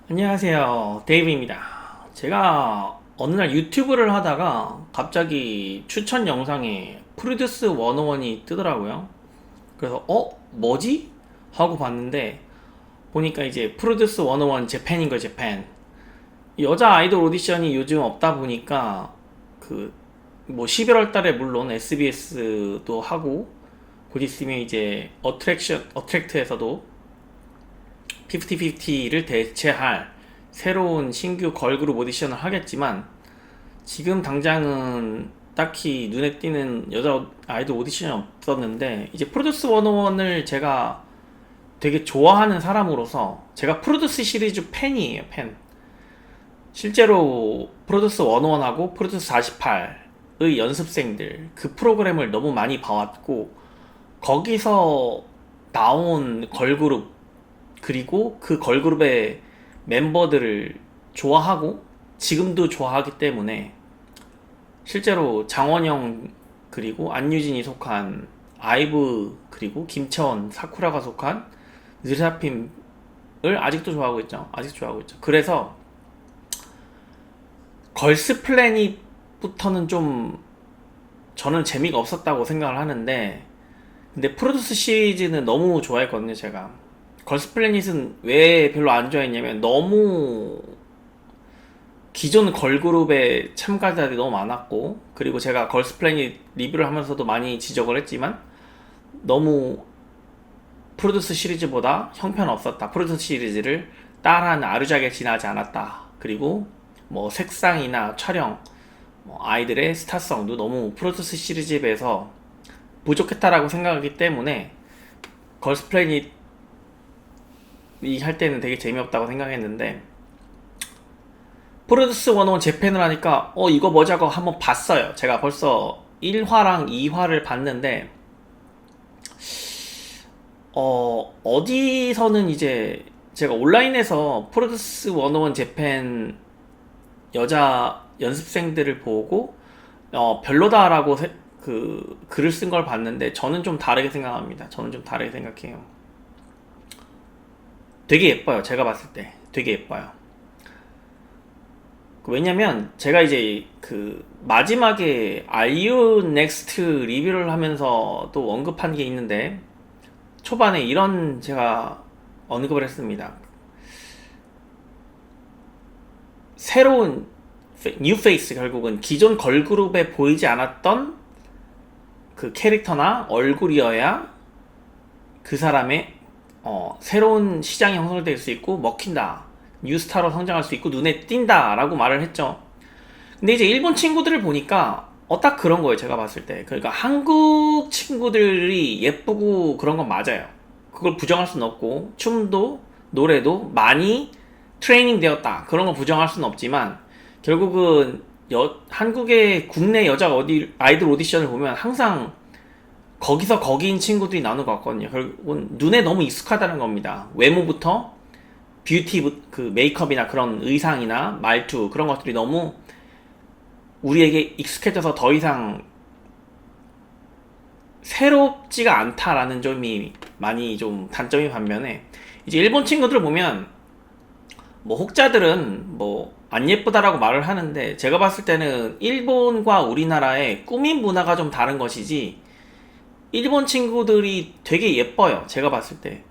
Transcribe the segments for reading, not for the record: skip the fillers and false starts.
안녕하세요. 데이브입니다. 제가 어느 날 유튜브를 하다가 갑자기 추천 영상에 프로듀스 101이 뜨더라고요. 그래서 뭐지? 하고 봤는데 보니까 이제 프로듀스 101 재팬인 거예요, 재팬. 여자 아이돌 오디션이 요즘 없다 보니까 그 뭐 11월 달에 물론 SBS도 하고 곧 있으면 이제 어트랙트에서도 50-50를 대체할 새로운 신규 걸그룹 오디션을 하겠지만 지금 당장은 딱히 눈에 띄는 여자 아이돌 오디션이 없었는데 이제 프로듀스 101을 제가 되게 좋아하는 사람으로서 제가 프로듀스 시리즈 팬이에요, 팬. 실제로 프로듀스 101하고 프로듀스 48의 연습생들 그 프로그램을 너무 많이 봐왔고 거기서 나온 걸그룹 그리고 그 걸그룹의 멤버들을 좋아하고 지금도 좋아하기 때문에 실제로 장원영 그리고 안유진이 속한 아이브 그리고 김채원 사쿠라가 속한 느사핌을 아직도 좋아하고 있죠. 아직 좋아하고 있죠. 그래서 걸스 플래닛부터는 좀 저는 재미가 없었다고 생각을 하는데 근데 프로듀스 시리즈는 너무 좋아했거든요, 제가. 걸스 플래닛은 왜 별로 안 좋아했냐면 너무 기존 걸그룹의 참가자들이 너무 많았고 그리고 제가 걸스 플래닛 리뷰를 하면서도 많이 지적을 했지만 너무 프로듀스 시리즈보다 형편없었다. 프로듀스 시리즈를 따라하는 아류작에 지나지 않았다. 그리고 뭐 색상이나 촬영, 뭐 아이들의 스타성도 너무 프로듀스 시리즈에 비해서 부족했다라고 생각하기 때문에 걸스 플래닛 이 할 때는 되게 재미없다고 생각했는데 프로듀스 101 재팬을 하니까 이거 뭐자고 한번 봤어요. 제가 벌써 1화랑 2화를 봤는데 어디서는 이제 제가 온라인에서 프로듀스 101 재팬 여자 연습생들을 보고 별로다라고 그 글을 쓴 걸 봤는데 저는 좀 다르게 생각합니다. 저는 좀 다르게 생각해요. 되게 예뻐요. 제가 봤을 때 되게 예뻐요. 왜냐면 제가 이제 그 마지막에 Are You Next 리뷰를 하면서 또 언급한 게 있는데 초반에 이런 제가 언급을 했습니다. 새로운 뉴 페이스 결국은 기존 걸그룹에 보이지 않았던 그 캐릭터나 얼굴이어야 그 사람의 새로운 시장이 형성될 수 있고 먹힌다. 뉴스타로 성장할 수 있고 눈에 띈다 라고 말을 했죠. 근데 이제 일본 친구들을 보니까 딱 그런 거예요. 제가 봤을 때. 그러니까 한국 친구들이 예쁘고 그런 건 맞아요. 그걸 부정할 수는 없고 춤도 노래도 많이 트레이닝 되었다. 그런 거 부정할 수는 없지만 결국은 한국의 국내 여자 아이돌 오디션을 보면 항상 거기서 거기인 친구들이 나오는 것 같거든요. 결국은 눈에 너무 익숙하다는 겁니다. 외모부터 뷰티, 그 메이크업이나 그런 의상이나 말투 그런 것들이 너무 우리에게 익숙해져서 더 이상 새롭지가 않다라는 점이 많이 좀 단점이 반면에 이제 일본 친구들 보면 뭐 혹자들은 뭐 안 예쁘다라고 말을 하는데 제가 봤을 때는 일본과 우리나라의 꾸민 문화가 좀 다른 것이지 일본 친구들이 되게 예뻐요. 제가 봤을 때.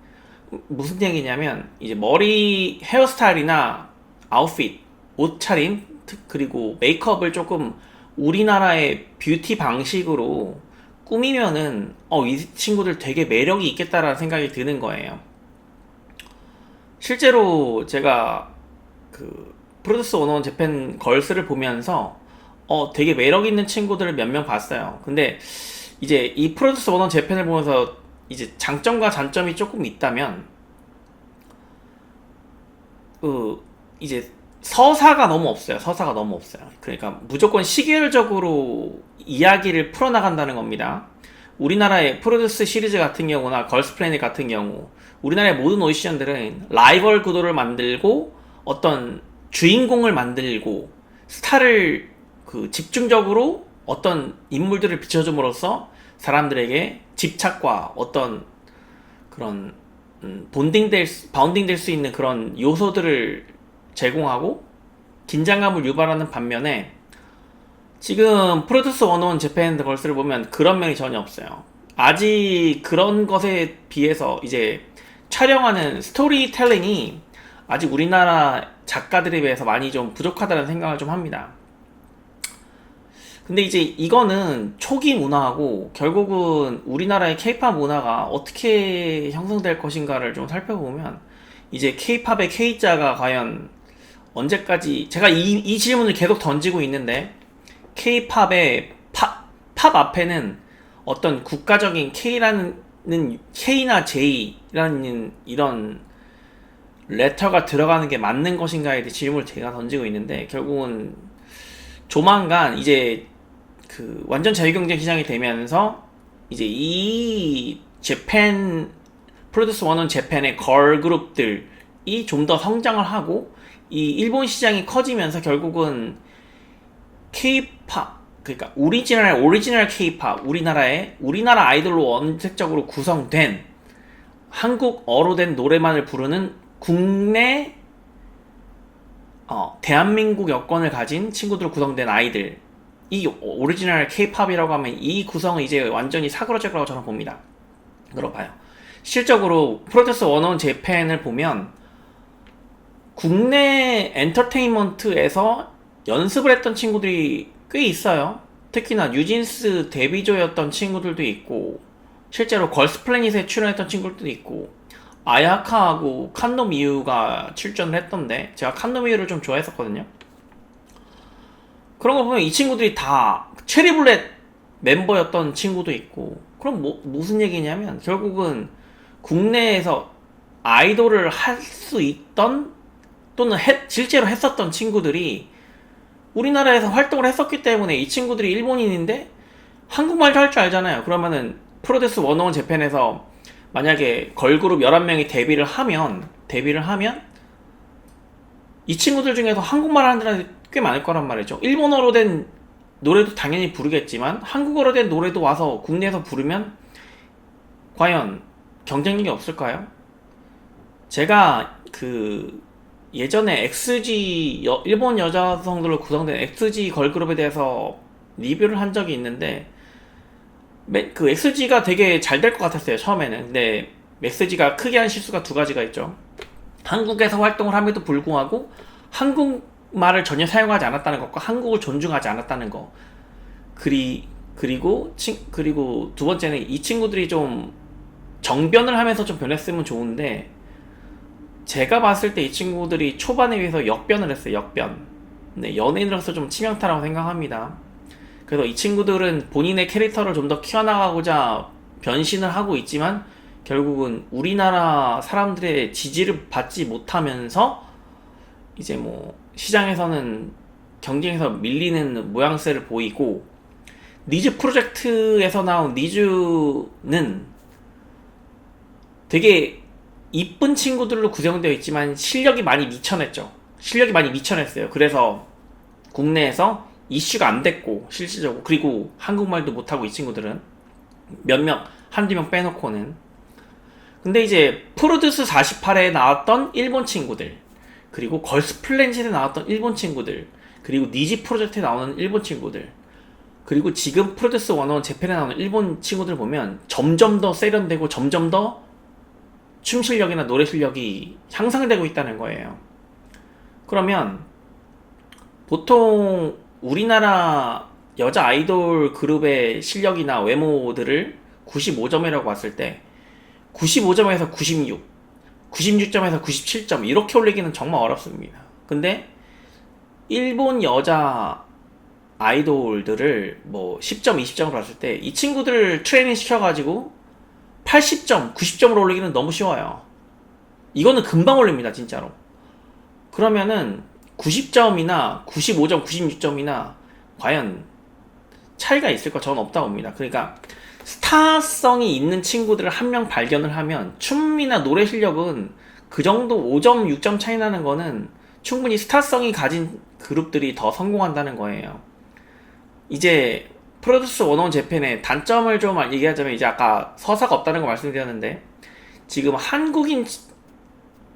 무슨 얘기냐면, 이제 머리, 헤어스타일이나 아웃핏, 옷차림, 그리고 메이크업을 조금 우리나라의 뷰티 방식으로 꾸미면은, 이 친구들 되게 매력이 있겠다라는 생각이 드는 거예요. 실제로 제가 그, 프로듀스 101 재팬 걸스를 보면서, 되게 매력 있는 친구들을 몇 명 봤어요. 근데, 이제 이 프로듀스 101 재팬을 보면서 이제 장점과 단점이 조금 있다면 이제 서사가 너무 없어요. 서사가 너무 없어요. 그러니까 무조건 시계열적으로 이야기를 풀어나간다는 겁니다. 우리나라의 프로듀스 시리즈 같은 경우나 걸스 플래닛 같은 경우 우리나라의 모든 오디션들은 라이벌 구도를 만들고 어떤 주인공을 만들고 스타를 그 집중적으로 어떤 인물들을 비춰줌으로써 사람들에게 집착과 어떤 그런 바운딩 될 수 있는 그런 요소들을 제공하고 긴장감을 유발하는 반면에 지금 프로듀스 101 재팬 걸스를 보면 그런 면이 전혀 없어요. 아직 그런 것에 비해서 이제 촬영하는 스토리텔링이 아직 우리나라 작가들에 비해서 많이 좀 부족하다는 생각을 좀 합니다. 근데 이제 이거는 초기 문화하고 결국은 우리나라의 케이팝 문화가 어떻게 형성될 것인가를 좀 살펴보면 이제 케이팝의 K자가 과연 언제까지, 제가 이 질문을 계속 던지고 있는데 케이팝의 팝 앞에는 어떤 국가적인 K나 J라는 이런 레터가 들어가는 게 맞는 것인가에 대해 질문을 제가 던지고 있는데, 결국은 조만간 이제 그 완전 자유경쟁 시장이 되면서 이제 이 재팬 프로듀스 101 재팬의 걸그룹들이 좀 더 성장을 하고 이 일본 시장이 커지면서 결국은 K-팝, 그러니까 오리지널 K-팝, 우리나라 아이돌로 원색적으로 구성된 한국어로 된 노래만을 부르는 국내 대한민국 여권을 가진 친구들로 구성된 아이들, 이 오리지널 K-팝이라고 하면 이 구성은 이제 완전히 사그러질 거라고 저는 봅니다. 그러봐요. 실적으로 프로듀스 101 재팬을 보면 국내 엔터테인먼트에서 연습을 했던 친구들이 꽤 있어요. 특히나 뉴진스 데뷔조였던 친구들도 있고, 실제로 걸스플래닛에 출연했던 친구들도 있고, 아야카하고 칸노미유가 출전을 했던데 제가 칸노미유를 좀 좋아했었거든요. 그런 거 보면 이 친구들이 다 체리블렛 멤버였던 친구도 있고, 그럼 무슨 얘기냐면 결국은 국내에서 아이돌을 할 수 있던 또는 실제로 했었던 친구들이 우리나라에서 활동을 했었기 때문에 이 친구들이 일본인인데 한국말도 할 줄 알잖아요. 그러면은 프로듀스 101 재팬에서 만약에 걸그룹 11명이 데뷔를 하면 이 친구들 중에서 한국말 하는 사람이 꽤 많을 거란 말이죠. 일본어로 된 노래도 당연히 부르겠지만 한국어로 된 노래도 와서 국내에서 부르면 과연 경쟁력이 없을까요? 제가 그 예전에 일본 여자성들로 구성된 XG 걸그룹에 대해서 리뷰를 한 적이 있는데 그 XG가 되게 잘 될 것 같았어요, 처음에는. 근데 XG가 크게 한 실수가 두 가지가 있죠. 한국에서 활동을 함에도 불구하고 한국말을 전혀 사용하지 않았다는 것과 한국을 존중하지 않았다는 거. 그리고 두 번째는 이 친구들이 좀 정변을 하면서 좀 변했으면 좋은데, 제가 봤을 때 이 친구들이 초반에 비해서 역변을 했어요. 역변. 네, 연예인으로서 좀 치명타라고 생각합니다. 그래서 이 친구들은 본인의 캐릭터를 좀 더 키워나가고자 변신을 하고 있지만 결국은 우리나라 사람들의 지지를 받지 못하면서 이제 뭐 시장에서는 경쟁에서 밀리는 모양새를 보이고, 니즈 프로젝트에서 나온 니즈는 되게 이쁜 친구들로 구성되어 있지만 실력이 많이 미천했어요. 그래서 국내에서 이슈가 안 됐고, 실질적으로. 그리고 한국말도 못하고, 이 친구들은 한두 명 빼놓고는. 근데 이제 프로듀스 48에 나왔던 일본 친구들, 그리고 걸스플래닛에 나왔던 일본 친구들, 그리고 니지 프로젝트에 나오는 일본 친구들, 그리고 지금 프로듀스 101 재팬에 나오는 일본 친구들 보면 점점 더 세련되고 점점 더 춤 실력이나 노래 실력이 향상되고 있다는 거예요. 그러면 보통 우리나라 여자 아이돌 그룹의 실력이나 외모들을 95점이라고 봤을 때 95점에서 96, 96점에서 97점 이렇게 올리기는 정말 어렵습니다. 근데 일본 여자 아이돌들을 뭐 10점, 20점으로 봤을 때 이 친구들 트레이닝 시켜가지고 80점, 90점으로 올리기는 너무 쉬워요. 이거는 금방 올립니다, 진짜로. 그러면은 90점이나 95점, 96점이나 과연 차이가 있을까? 저는 없다고 봅니다. 그러니까 스타성이 있는 친구들을 한 명 발견을 하면 춤이나 노래 실력은 그 정도 5점, 6점 차이 나는 거는 충분히 스타성이 가진 그룹들이 더 성공한다는 거예요. 이제 프로듀스 101 재팬의 단점을 좀 얘기하자면, 이제 아까 서사가 없다는 거 말씀드렸는데 지금 한국인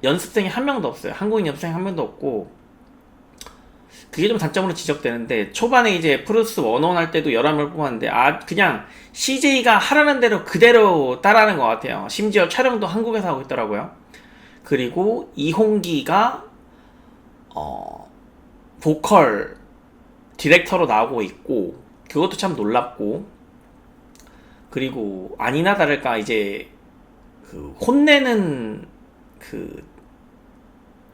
연습생이 한 명도 없어요. 한국인 연습생이 한 명도 없고 그게 좀 단점으로 지적되는데, 초반에 이제 프로듀스 101 할 때도 11명 뽑았는데 그냥 CJ가 하라는 대로 그대로 따라하는 것 같아요. 심지어 촬영도 한국에서 하고 있더라고요. 그리고 이홍기가 보컬 디렉터로 나오고 있고, 그것도 참 놀랍고, 그리고 아니나 다를까 이제 그 혼내는 그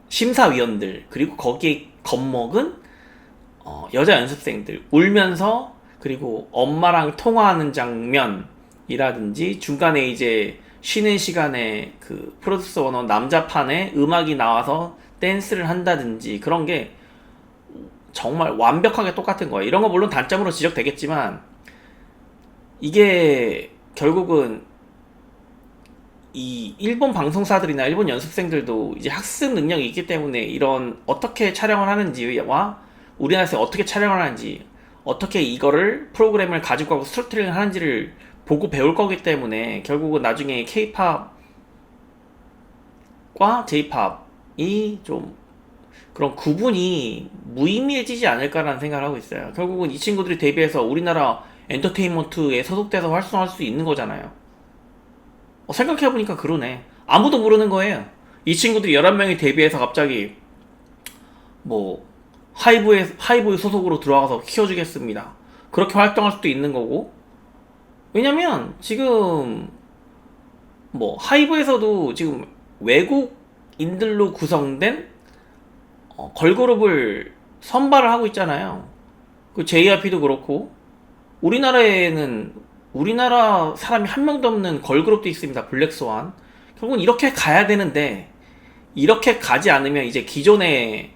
심사위원들, 그리고 거기에 겁먹은 여자 연습생들 울면서, 그리고 엄마랑 통화하는 장면이라든지 중간에 이제 쉬는 시간에 그 프로듀스 101 남자판에 음악이 나와서 댄스를 한다든지, 그런 게 정말 완벽하게 똑같은 거예요. 이런 거 물론 단점으로 지적되겠지만, 이게 결국은 이 일본 방송사들이나 일본 연습생들도 이제 학습 능력이 있기 때문에, 이런 어떻게 촬영을 하는지와 우리나라에서 어떻게 촬영을 하는지, 어떻게 이거를 프로그램을 가지고 가고 스토리텔링을 하는지를 보고 배울 거기 때문에, 결국은 나중에 K-팝과 J-팝이 좀 그런 구분이 무의미해지지 않을까라는 생각을 하고 있어요. 결국은 이 친구들이 데뷔해서 우리나라 엔터테인먼트에 소속돼서 활동할 수 있는 거잖아요. 생각해보니까 그러네. 아무도 모르는 거예요. 이 친구들이 11명이 데뷔해서 갑자기 뭐 하이브의 소속으로 들어가서 키워주겠습니다, 그렇게 활동할 수도 있는 거고. 왜냐면 지금 뭐 하이브에서도 지금 외국인들로 구성된 걸그룹을 선발을 하고 있잖아요. 그 JYP도 그렇고, 우리나라에는 우리나라 사람이 한 명도 없는 걸그룹도 있습니다. 블랙스완. 결국은 이렇게 가야 되는데, 이렇게 가지 않으면 이제 기존의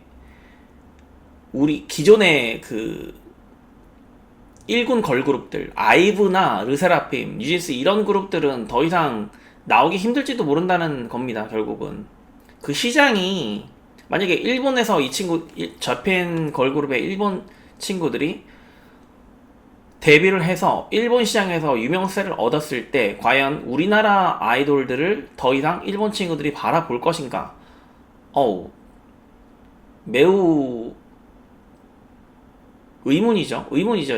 그 1군 걸그룹들, 아이브나 르세라핌, 뉴진스, 이런 그룹들은 더 이상 나오기 힘들지도 모른다는 겁니다. 결국은 그 시장이, 만약에 일본에서 이 친구, 저팬 걸그룹의 일본 친구들이 데뷔를 해서 일본 시장에서 유명세를 얻었을 때, 과연 우리나라 아이돌들을 더 이상 일본 친구들이 바라볼 것인가? 매우 의문이죠.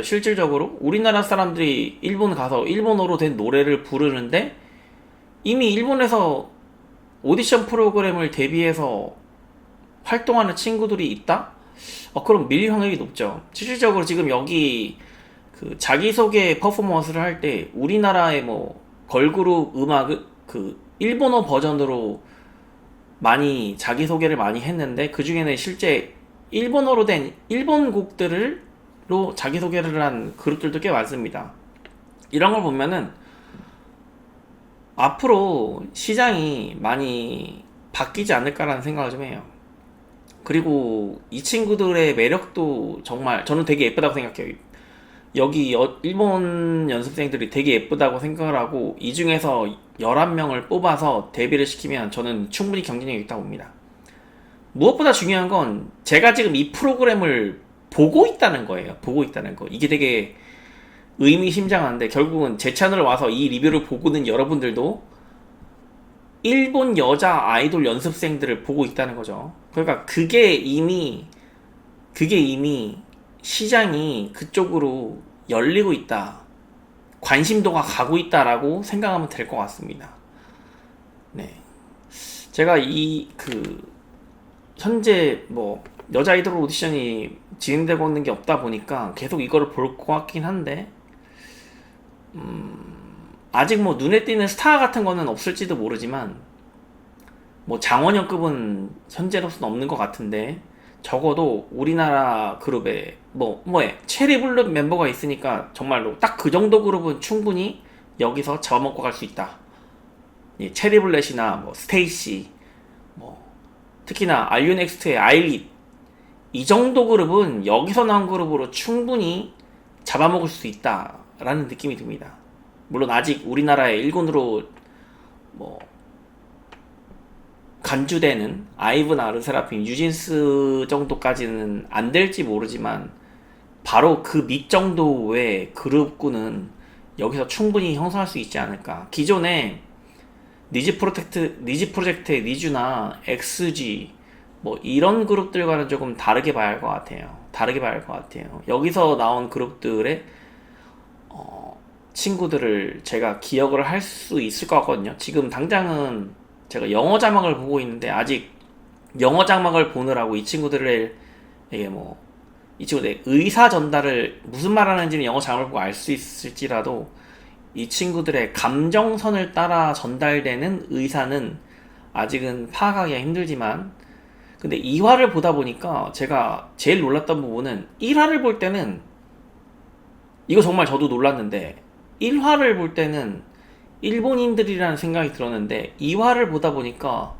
실질적으로 우리나라 사람들이 일본 가서 일본어로 된 노래를 부르는데, 이미 일본에서 오디션 프로그램을 대비해서 활동하는 친구들이 있다? 그럼 밀릴 확률이 높죠. 실질적으로 지금 여기 그 자기소개 퍼포먼스를 할 때 우리나라의 뭐 걸그룹 음악을 그 일본어 버전으로 많이 자기소개를 많이 했는데, 그 중에는 실제 일본어로 된 일본 곡들로 자기소개를 한 그룹들도 꽤 많습니다. 이런 걸 보면은 앞으로 시장이 많이 바뀌지 않을까라는 생각을 좀 해요. 그리고 이 친구들의 매력도 정말 저는 되게 예쁘다고 생각해요. 여기 일본 연습생들이 되게 예쁘다고 생각을 하고, 이 중에서 11명을 뽑아서 데뷔를 시키면 저는 충분히 경쟁력이 있다고 봅니다. 무엇보다 중요한 건 제가 지금 이 프로그램을 보고 있다는 거예요. 보고 있다는 거. 이게 되게 의미심장한데, 결국은 제 채널을 와서 이 리뷰를 보고는 여러분들도 일본 여자 아이돌 연습생들을 보고 있다는 거죠. 그러니까 그게 이미 시장이 그쪽으로 열리고 있다, 관심도가 가고 있다라고 생각하면 될 것 같습니다. 네, 제가 현재 뭐 여자 아이돌 오디션이 진행되고 있는 게 없다 보니까 계속 이거를 볼 것 같긴 한데, 아직 뭐 눈에 띄는 스타 같은 거는 없을지도 모르지만, 뭐 장원영급은 현재로서는 없는 것 같은데, 적어도 우리나라 그룹에 체리블루 멤버가 있으니까 정말로 딱 그 정도 그룹은 충분히 여기서 잡아먹고 갈 수 있다. 체리블렛이나 뭐 스테이시, 특히나 알유넥스트의 아일릿, 이 정도 그룹은 여기서 나온 그룹으로 충분히 잡아먹을 수 있다라는 느낌이 듭니다. 물론 아직 우리나라의 1군으로 간주되는 아이브나 르세라핌, 뉴진스 정도까지는 안 될지 모르지만, 바로 그 밑 정도의 그룹군은 여기서 충분히 형성할 수 있지 않을까. 기존에 니즈 프로젝트의 니즈나 XG 이런 그룹들과는 조금 다르게 봐야 할 것 같아요. 다르게 봐야 할 것 같아요. 여기서 나온 그룹들의 친구들을 제가 기억을 할 수 있을 것 같거든요. 지금 당장은 제가 영어 자막을 보고 있는데 아직 영어 자막을 보느라고 이 친구들의 이게 뭐 이 친구들의 의사 전달을 무슨 말 하는지는 영어 자막을 보고 알 수 있을지라도 이 친구들의 감정선을 따라 전달되는 의사는 아직은 파악하기가 힘들지만, 근데 2화를 보다 보니까 제가 제일 놀랐던 부분은 1화를 볼 때는 이거 정말 저도 놀랐는데 1화를 볼 때는 일본인들이라는 생각이 들었는데 2화를 보다 보니까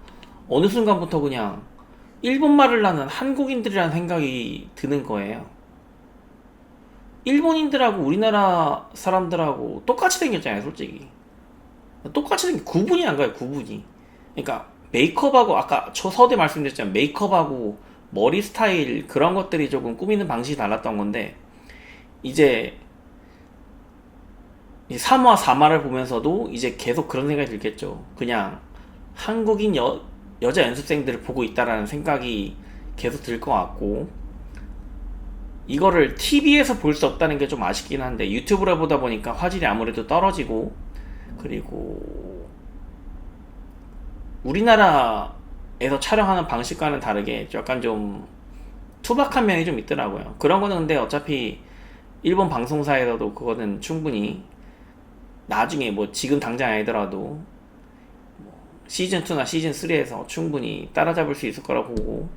어느 순간부터 그냥 일본말을 하는 한국인들이라는 생각이 드는 거예요. 일본인들하고 우리나라 사람들하고 똑같이 생겼잖아요, 솔직히. 똑같이 생긴 구분이 안 가요, 구분이. 그러니까 메이크업하고 아까 저 서대 말씀드렸지만 메이크업하고 머리 스타일 그런 것들이 조금 꾸미는 방식이 달랐던 건데 이제 3화, 4화를 보면서도 이제 계속 그런 생각이 들겠죠. 그냥 한국인 여자 연습생들을 보고 있다라는 생각이 계속 들 것 같고, 이거를 TV에서 볼 수 없다는 게 좀 아쉽긴 한데 유튜브로 보다 보니까 화질이 아무래도 떨어지고, 그리고 우리나라에서 촬영하는 방식과는 다르게 약간 좀 투박한 면이 좀 있더라고요. 그런 거는 근데 어차피 일본 방송사에서도 그거는 충분히 나중에 뭐 지금 당장 아니더라도 시즌2나 시즌3에서 충분히 따라잡을 수 있을 거라고 보고,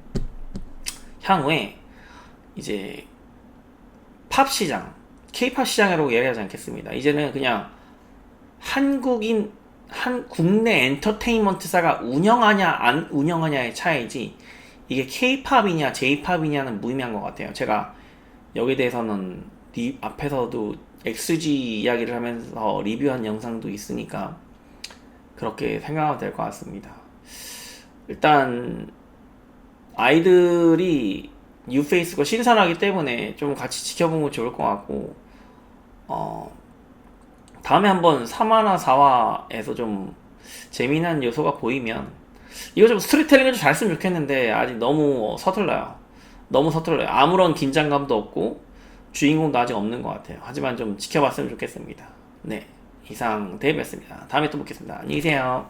향후에 이제 팝 시장, K-팝 시장이라고 얘기하지 않겠습니다. 이제는 그냥 국내 엔터테인먼트사가 운영하냐 안 운영하냐의 차이지 이게 K-팝이냐 J-팝이냐는 무의미한 것 같아요. 제가 여기에 대해서는 앞에서도 XG 이야기를 하면서 리뷰한 영상도 있으니까 그렇게 생각하면 될 것 같습니다. 일단 아이들이 뉴페이스가 신선하기 때문에 좀 같이 지켜보면 좋을 것 같고, 다음에 한번 3화나 4화에서 좀 재미난 요소가 보이면, 이거 좀 스토리텔링을 좀 잘했으면 좋겠는데 아직 너무 서툴러요. 너무 서툴러요. 아무런 긴장감도 없고 주인공도 아직 없는 것 같아요. 하지만 좀 지켜봤으면 좋겠습니다. 네, 이상 데이브였습니다. 다음에 또 뵙겠습니다. 안녕히 계세요.